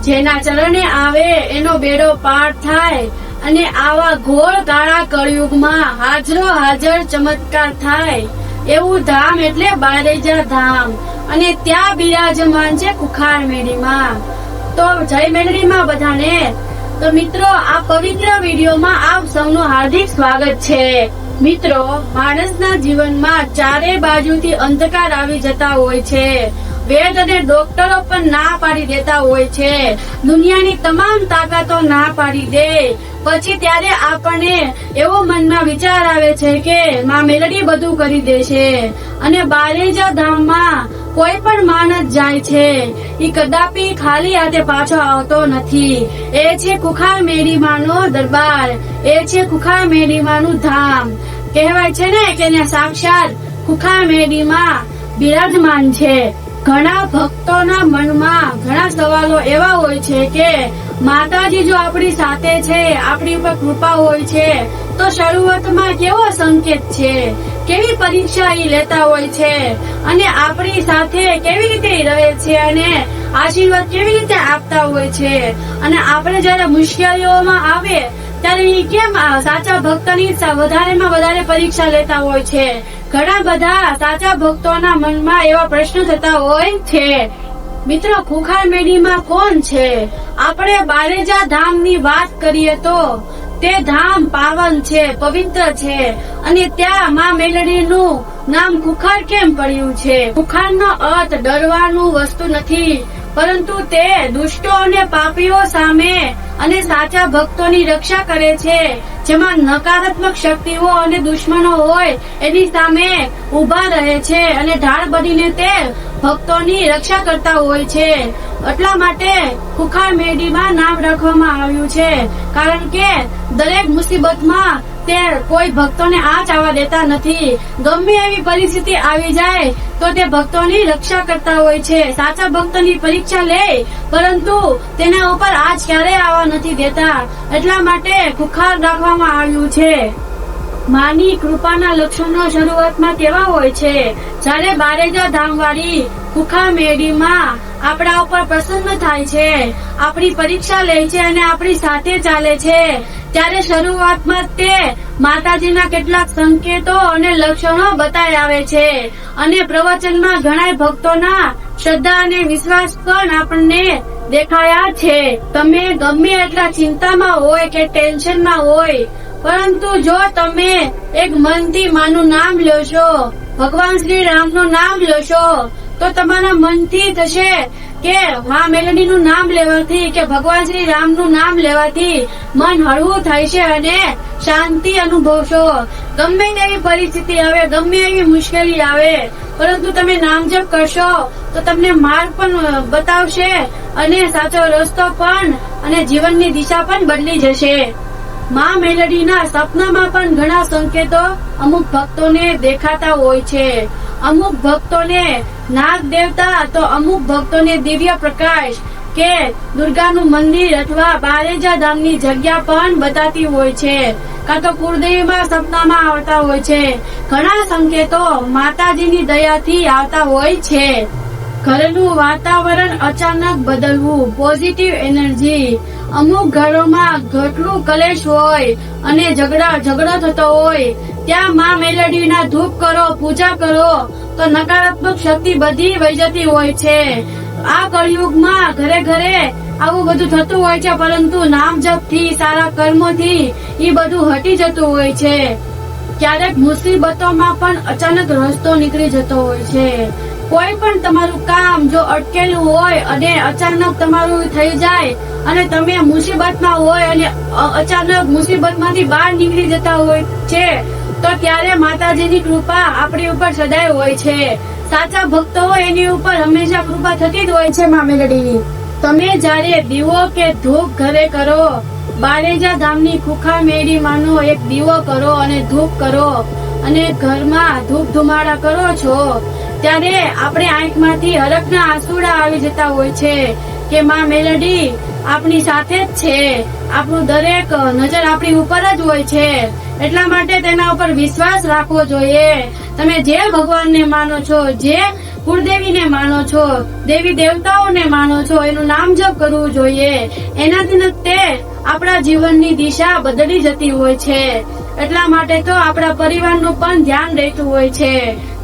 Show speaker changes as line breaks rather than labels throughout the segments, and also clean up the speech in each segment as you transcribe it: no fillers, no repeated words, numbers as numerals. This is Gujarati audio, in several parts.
જેના ચરણે આવે એનો બેડો પાર થાય અને આવા ઘોર કાળા કળયુગમાં હાજરો હાજર ચમત્કાર થાય એવું ધામ એટલે બારેજા ધામ અને ત્યાં બિરાજમાન છે કુખાર મેળીમાં। તો જય મેળડીમાં બધાને। તો મિત્રો, આ પવિત્ર વિડીયોમાં આપ સૌનું હાર્દિક સ્વાગત છે। મિત્રો, માણસના જીવનમાં ચારે બાજુથી અંધકાર આવી જતા હોય છે। વેદ અને ડોક્ટરો પણ ના પાડી દેતા હોય છે, દુનિયાની તમામ તાકાતો ના પાડી દે પછી ત્યારે આપણને એવો મનમાં વિચાર આવે છે કે માં મેલડી બધું કરી દેશે અને બારેજા ધામમાં કોઈ પણ માણસ જાય છે એ કદાપી ખાલી હાથે પાછો આવતો નથી। એ છે કુખાર મેળી માનો દરબાર, એ છે કુખાર મેળી માનું ધામ। કહેવાય છે ને કે ત્યાં સાક્ષાત કુખાર મેળીમાં બિરાજમાન છે। ઘણા ભક્તોના મનમાં ઘણા સવાલો એવા હોય છે કે માતાજી જો આપણી સાથે છે, આપણી ઉપર કૃપા હોય છે તો શરૂઆતમાં કેવો સંકેત છે, કેવી પરીક્ષા એ લેતા હોય છે અને આપણી સાથે કેવી રીતે રહે છે અને આશીર્વાદ કેવી રીતે આપતા હોય છે અને આપણે જયારે મુશ્કેલીઓમાં આવે ત્યારે એ કેમ સાચા ભક્તની વધારેમાં વધારે પરીક્ષા લેતા હોય છે। ઘણા બધા સાચા ભક્તોના મનમાં એવા પ્રશ્નો થતા હોય છે। મિત્રો, કુખાર મેળીમાં કોણ છે? આપણે બારેજા ધામની વાત કરીએ તો તે ધામ પાવન છે, પવિત્ર છે અને ત્યાં માં મેલડીનું નામ કુખાર કેમ પડ્યું છે? કુખારનો અર્થ ડરવાનું વસ્તુ નથી, પરંતુ તે દુષ્ટો અને પાપીઓ સામે અને સાચા ભક્તોની રક્ષા કરે છે। જેમાં નકારાત્મક શક્તિઓ અને દુશ્મનો હોય એની સામે ઉભા રહે છે અને ઢાળ બનીને તે ભક્તોની રક્ષા કરતા હોય છે। એટલા માટે કુખાર મેળીમાં નામ રાખવામાં આવ્યું છે, કારણ કે દરેક મુસીબતમાં તે કોઈ ભક્તોને આંચ આવવા દેતા નથી। ગમે એવી પરિસ્થિતિ આવી જાય તો તે ભક્તોની રક્ષા કરતા હોય છે, સાચા ભક્તોની પરીક્ષા લે પરંતુ તેના ઉપર આંચ ક્યારેય આવવા નથી દેતા। એટલા માટે કુખાર રાખવામાં આવ્યું છે। માની કૃપાના લક્ષણો શરૂઆતમાં કેવા હોય છે? જ્યારે બારેજા ધામવાળી કુખાર મેળીમાં આપણા ઉપર પ્રસન્ન થાય છે, આપણી પરીક્ષા લે છે અને આપણી સાથે ચાલે છે, ત્યારે શરૂઆતમાં તે માતાજીના કેટલાક સંકેતો અને લક્ષણો બતાવી આવે છે અને પ્રવચનમાં ઘણા ભક્તોના શ્રદ્ધા અને વિશ્વાસ પણ આપણને દેખાયા છે। તમે ગમે એટલા ચિંતામાં હોય કે ટેન્શનમાં હોય, પરંતુ જો તમે એક મનથી માનું નામ લેશો, ભગવાન શ્રી રામનું નામ લેશો, તો તમારા મનથી થશે કે માં મેલડીનું નામ લેવાથી કે ભગવાન શ્રી રામનું નામ લેવાથી મન હળવું થાય છે અને શાંતિ અનુભવશો। ગમે તેવી પરિસ્થિતિ આવે, ગમે એવી મુશ્કેલી આવે, પરંતુ તમે નામ જપ કરશો તો તમને માર્ગ પણ બતાવશે અને સાચો રસ્તો પણ અને જીવનની દિશા પણ બદલી જશે। માં મેલડીના સપનામાં પણ ઘણા સંકેતો અમુક ભક્તોને દેખાતા હોય છે। અમુક ભક્તોને નાગ દેવતા તો અમુક ભક્તોને દિવ્ય પ્રકાશ કે દુર્ગાનું મંદિર અથવા બારેજા ધામની જગ્યા પણ બતાતી હોય છે, કાં તો કુળદેવીમાં સપનામાં આવતા હોય છે। ઘણા સંકેતો માતાજીની દયાથી આવતા હોય છે। ઘરનું વાતાવરણ અચાનક બદલવું, પોઝિટિવ એનર્જી, અમુક ઘરોમાં ઘટલું કલેશ હોય અને ઝઘડો થતો હોય, ત્યાં માં મેલડીના ધૂપ કરો, પૂજા કરો તો નકારાત્મક શક્તિ બધી વહી જતી હોય છે। આ કળયુગમાં ઘરે ઘરે આવું બધું થતું હોય છે, પરંતુ નામ જપથી, સારા કર્મોથી એ બધું હટી જતું હોય છે। ક્યારેક મુસીબતોમાં પણ અચાનક રસ્તો નીકળી જતો હોય છે। કોઈ પણ તમારું કામ જો અટકેલું હોય અને અચાનક તમારું થઈ જાય અને તમે મુસીબતમાં હોય અને અચાનક મુસીબતમાંથી બહાર નીકળી જતા હોય છે, તો ત્યારે માતાજીની કૃપા આપણી ઉપર સદાય હોય છે। સાચા ભક્તો હોય એની ઉપર હંમેશા કૃપા થતી જ હોય છે માં મેલડીની। તમે જયારે દીવો કે ધૂપ ઘરે કરો, બારેજા ધામની કુખાર મેળી માનો એક દીવો કરો અને ધૂપ કરો અને ઘરમાં ધૂપ ધુમાડા કરો છો, ત્યારે આપણે આંખમાંથી હરખના આંસુડા આવી જતા હોય છે કે માં મેલડી આપણી સાથે જ છે, આપણું દરેક નજર આપણી ઉપર જ હોય છે। એટલા માટે તેના ઉપર વિશ્વાસ રાખવો જોઈએ. તમે જે ભગવાનને માનો છો, જે કુળદેવીને માનો છો, દેવી દેવતાઓને માનો છો, એનું નામ જપ કરવું જોઈએ. એનાથી તે આપણા જીવનની દિશા બદલી જતી હોય છે. એટલા માટે તો આપણા પરિવારનું પણ ધ્યાન રહેતું હોય છે.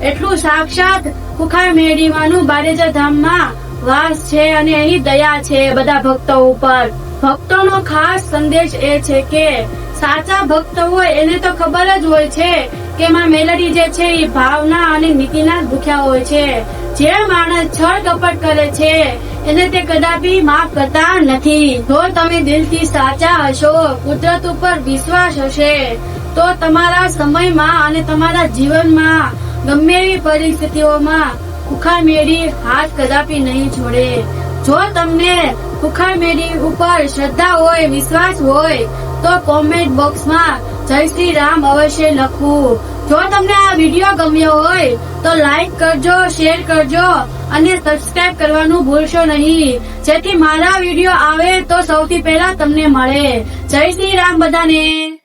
એટલું સાક્ષાત કુખાર મેળીમાનું બારેજા ધામમાં વાસ છે અને એની દયા છે બધા ભક્તો ઉપર. ભક્તોનો ખાસ સંદેશ એ છે કે સાચા ભક્ત હોય એને તો ખબર જ હોય છે કે માં મેલડી જે છે એ ભાવના અને નીતિના જ ભૂખ્યા હોય છે. જે માણસ છળ કપટ કરે છે એને તે કદાપી માફ કરતા નથી. જો તમે દિલથી સાચા હશો, કુદરત ઉપર વિશ્વાસ હશે, તો તમારા સમયમાં અને તમારા જીવનમાં ગમે એવી પરિસ્થિતિઓમાં કુખાર મેળી હાથ કદાપી નહીં છોડે. જો તમને કુખાર મેળી ઉપર શ્રદ્ધા હોય, વિશ્વાસ હોય, તો કોમેન્ટ બોક્સમાં જય શ્રી રામ અવશ્ય લખવું. જો તમને આ વિડીયો ગમ્યો હોય તો લાઈક કરજો, શેર કરજો અને સબસ્ક્રાઇબ કરવાનું ભૂલશો નહીં, જેથી મારા વિડીયો આવે તો સૌથી પહેલા તમને મળે. જય શ્રી રામ બધાને.